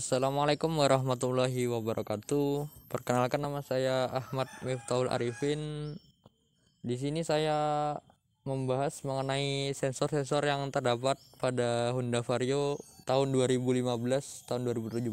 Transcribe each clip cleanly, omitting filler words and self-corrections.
Assalamualaikum warahmatullahi wabarakatuh. Perkenalkan, nama saya Ahmad Miftahul Arifin. Di sini saya membahas mengenai sensor-sensor yang terdapat pada Honda Vario tahun 2015 tahun 2017.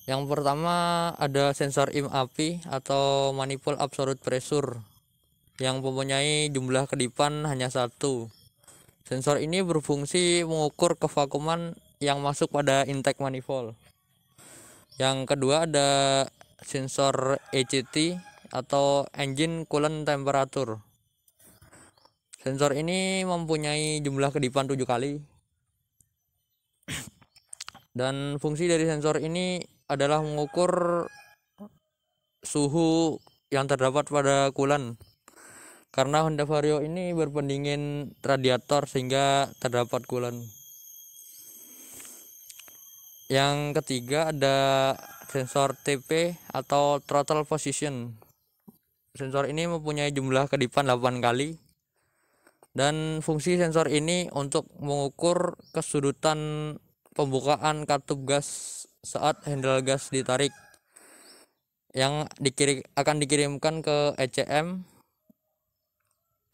Yang pertama ada sensor IM api atau manifold absolute pressure yang mempunyai jumlah kedipan hanya satu. Sensor ini berfungsi mengukur kevakuman yang masuk pada intake manifold. Yang kedua ada sensor ECT atau engine coolant temperature. Sensor ini mempunyai jumlah kedipan 7 kali. Dan fungsi dari sensor ini adalah mengukur suhu yang terdapat pada coolant. Karena Honda Vario ini berpendingin radiator sehingga terdapat coolant. Yang ketiga ada sensor TP atau throttle position. Sensor ini mempunyai jumlah kedipan 8 kali. Dan fungsi sensor ini untuk mengukur kesudutan pembukaan katup gas saat handle gas ditarik yang akan dikirimkan ke ECM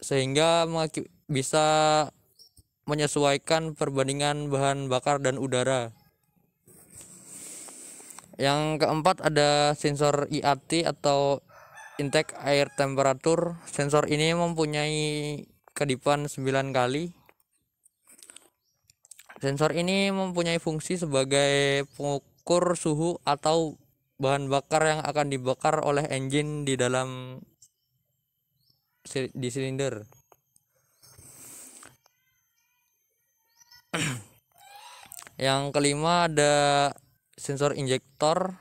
sehingga bisa menyesuaikan perbandingan bahan bakar dan udara. Yang keempat ada sensor IAT atau intake air temperature. Sensor ini mempunyai kedipan 9 kali. Sensor ini mempunyai fungsi sebagai pengukur suhu atau bahan bakar yang akan dibakar oleh engine di dalam silinder. Yang kelima ada sensor injektor,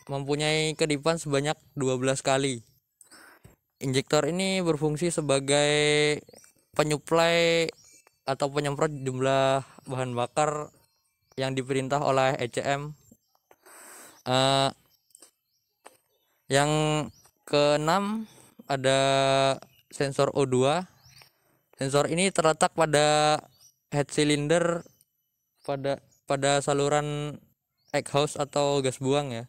mempunyai kedipan sebanyak 12 kali. Injektor ini berfungsi sebagai penyuplai atau penyemprot jumlah bahan bakar yang diperintah oleh ECM. Yang keenam ada sensor O2. Sensor ini terletak pada head cylinder pada saluran exhaust atau gas buang ya.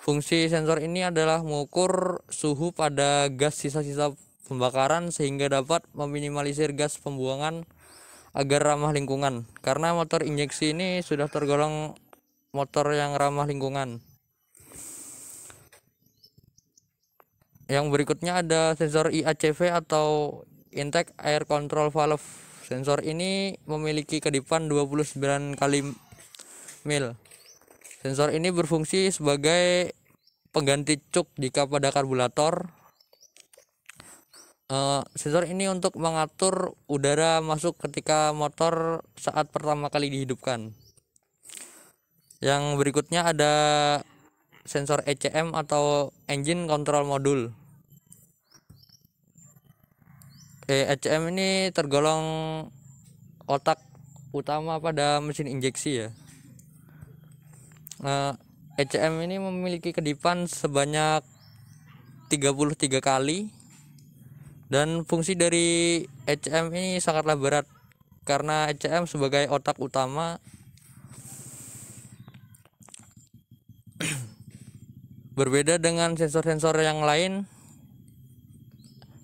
Fungsi sensor ini adalah mengukur suhu pada gas sisa-sisa pembakaran sehingga dapat meminimalisir gas pembuangan agar ramah lingkungan. Karena motor injeksi ini sudah tergolong motor yang ramah lingkungan. Yang berikutnya ada sensor IACV atau intake air control valve. Sensor ini memiliki kedipan 29 kali mil. Sensor ini berfungsi sebagai pengganti cuk jika pada karburator. Sensor ini untuk mengatur udara masuk ketika motor saat pertama kali dihidupkan. Yang berikutnya ada sensor ECM atau engine control module. ECM ini tergolong otak utama pada mesin injeksi ya. ECM ini memiliki kedipan sebanyak 33 kali. Dan fungsi dari ECM ini sangatlah berat karena ECM sebagai otak utama berbeda dengan sensor-sensor yang lain.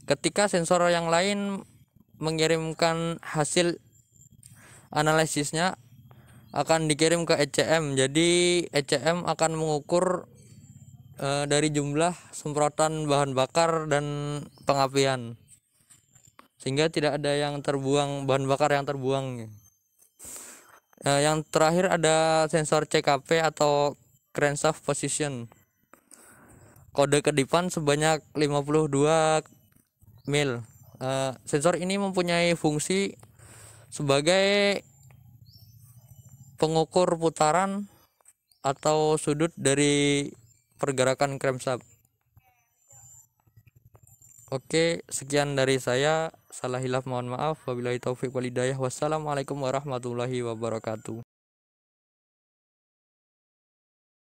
Ketika sensor yang lain mengirimkan hasil analisisnya akan dikirim ke ECM. Jadi ECM akan mengukur dari jumlah semprotan bahan bakar dan pengapian, sehingga tidak ada yang terbuang, bahan bakar yang terbuang. Yang terakhir ada sensor CKP atau crankshaft position. Kode kedipan sebanyak 52 mil. Sensor ini mempunyai fungsi sebagai pengukur putaran atau sudut dari pergerakan crankshaft. Oke, sekian dari saya. Salah hilaf mohon maaf. Wabillahi taufik walhidayah. Wassalamualaikum warahmatullahi wabarakatuh.